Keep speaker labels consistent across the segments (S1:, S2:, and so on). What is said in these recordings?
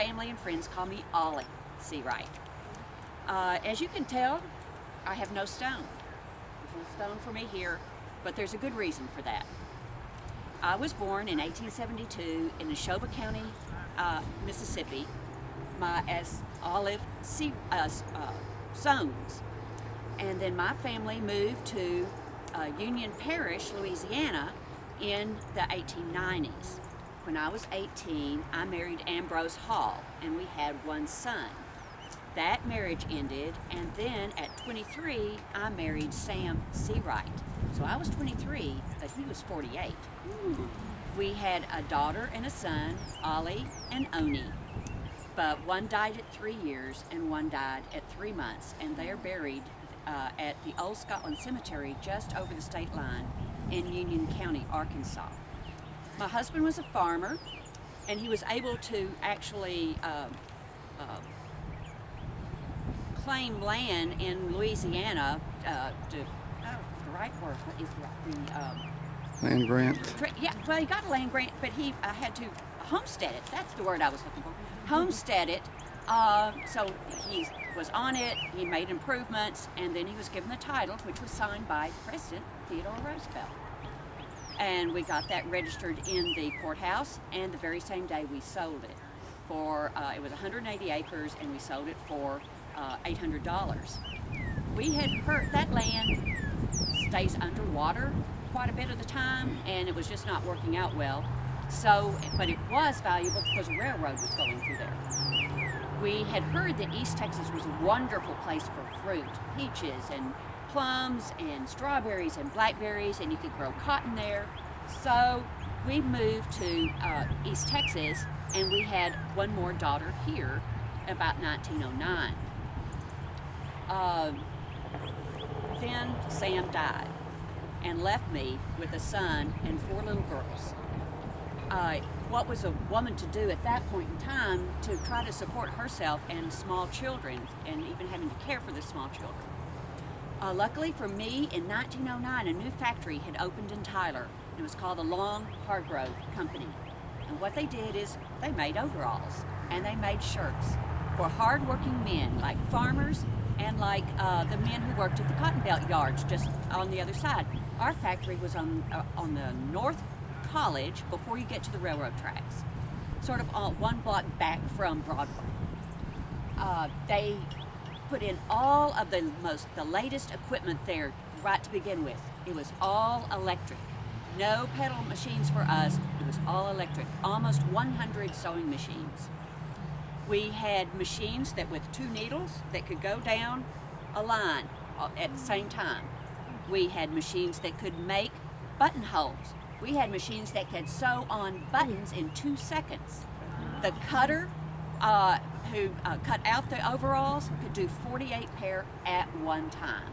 S1: family and friends call me Ollie Ceewright. As you can tell, I have no stone. There's no stone for me here, but there's a good reason for that. I was born in 1872 in Neshoba County, Mississippi, as Olive Soames. And then my family moved to Union Parish, Louisiana in the 1890s. When I was 18, I married Ambrose Hall, and we had one son. That marriage ended, and then at 23, I married Sam Ceewright. So I was 23, but he was 48. We had a daughter and a son, Ollie and Oni. But one died at 3 years, and one died at 3 months, and they're buried at the Old Scotland Cemetery just over the state line in Union County, Arkansas. My husband was a farmer, and he was able to actually claim land in Louisiana the right word, what is the
S2: land grant?
S1: Yeah, well, he got a land grant, but he had to homestead it. That's the word I was looking for. Homestead it. So he was on it, he made improvements, and then he was given the title, which was signed by President Theodore Roosevelt. And we got that registered in the courthouse, and the very same day we sold it for, it was 180 acres, and we sold it for $800. We had heard that land stays underwater quite a bit of the time, and it was just not working out well. So, but it was valuable because a railroad was going through there. We had heard that East Texas was a wonderful place for fruit, peaches and plums and strawberries and blackberries, and you could grow cotton there. So we moved to East Texas, and we had one more daughter here about 1909. Then Sam died and left me with a son and 4 little girls. What was a woman to do at that point in time to try to support herself and small children, and even having to care for the small children? Luckily for me, in 1909, a new factory had opened in Tyler. It was called the Long Hargrove Company. And what they did is they made overalls and they made shirts for hard-working men like farmers and like the men who worked at the cotton belt yards just on the other side. Our factory was on the North College before you get to the railroad tracks, sort of on 1 block back from Broadway. They put in all of the latest equipment there right to begin with. It was all electric. No pedal machines for us. It was all electric. Almost 100 sewing machines. We had machines that with 2 needles that could go down a line at the same time. We had machines that could make buttonholes. We had machines that could sew on buttons in 2 seconds. The cutter who cut out the overalls could do 48 pair at one time.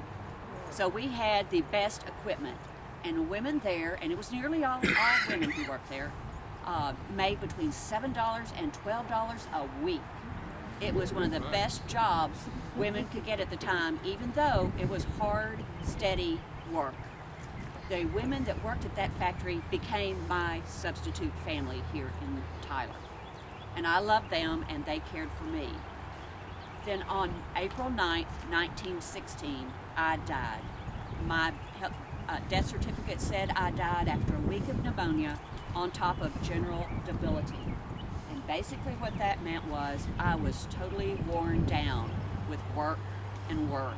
S1: So we had the best equipment. And women there, and it was nearly all women who worked there, made between $7 and $12 a week. It was one of the best jobs women could get at the time, even though it was hard, steady work. The women that worked at that factory became my substitute family here in Tyler. And I loved them, and they cared for me. Then on April 9th, 1916, I died. My death certificate said I died after a week of pneumonia on top of general debility. And basically what that meant was I was totally worn down with work and worry.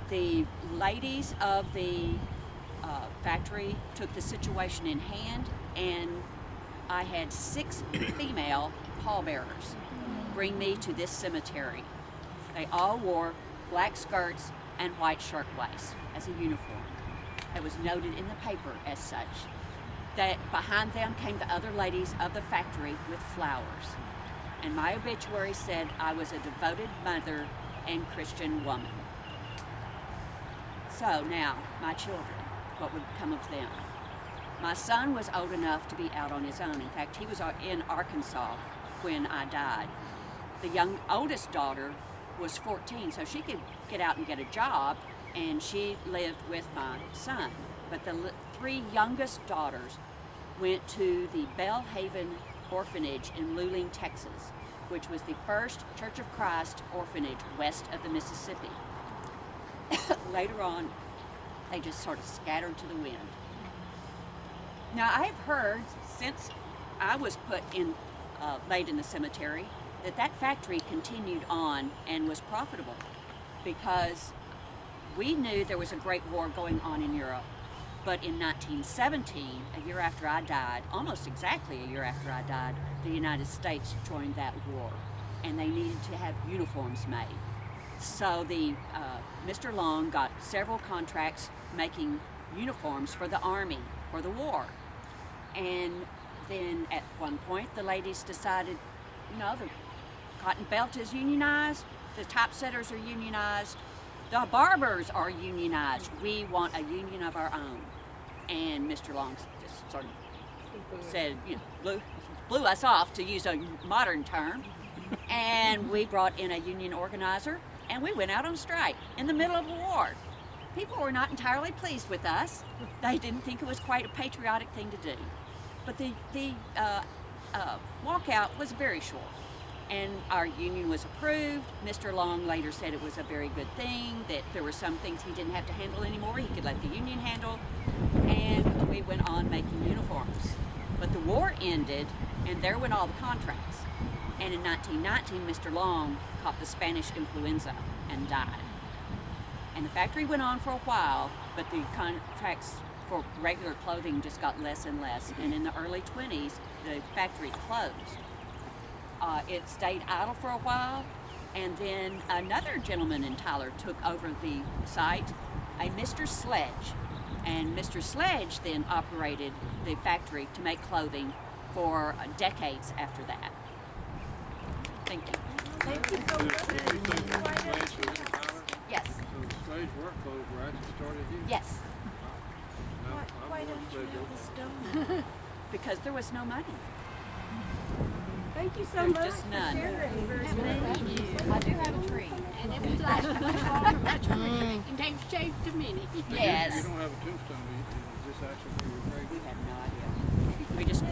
S1: The ladies of the factory took the situation in hand, and I had 6 female pallbearers bring me to this cemetery. They all wore black skirts and white shirtwaists as a uniform. It was noted in the paper as such. That behind them came the other ladies of the factory with flowers. And my obituary said I was a devoted mother and Christian woman. So now, my children, what would become of them? My son was old enough to be out on his own. In fact, he was in Arkansas when I died. The oldest daughter was 14, so she could get out and get a job, and she lived with my son. But the 3 youngest daughters went to the Belhaven orphanage in Luling, Texas, which was the first Church of Christ orphanage west of the Mississippi. Later on, they just sort of scattered to the wind. Now, I've heard since I was laid in the cemetery that factory continued on and was profitable, because we knew there was a great war going on in Europe. But in 1917, a year after I died, almost exactly a year after I died, the United States joined that war, and they needed to have uniforms made. So Mr. Long got several contracts making uniforms for the Army for the war. And then at one point, the ladies decided, the cotton belt is unionized, the typesetters are unionized, the barbers are unionized. We want a union of our own. And Mr. Long just sort of said, blew us off, to use a modern term. And we brought in a union organizer, and we went out on strike in the middle of a war. People were not entirely pleased with us. They didn't think it was quite a patriotic thing to do. But the walkout was very short, and our union was approved. Mr. Long later said it was a very good thing, that there were some things he didn't have to handle anymore, he could let the union handle, and we went on making uniforms. But the war ended, and there went all the contracts. And in 1919, Mr. Long caught the Spanish influenza and died. And the factory went on for a while, but the contracts for regular clothing just got less and less. And in the early 20s, the factory closed. It stayed idle for a while, and then another gentleman in Tyler took over the site, a Mr. Sledge. And Mr. Sledge then operated the factory to make clothing for decades after that. Thank you.
S2: Thank you so much.
S1: Yes.
S2: So the stage work clothes were actually started here?
S1: Yes.
S3: Why don't you have a stone?
S1: Because there was no money.
S3: Thank you so
S1: There's
S3: much.
S1: just none.
S3: I do have a tree.
S4: And it was like much more, and they've shaved a minute.
S1: Yes.
S2: You don't have a tombstone, is this actually for your grave?
S1: We have no idea. We just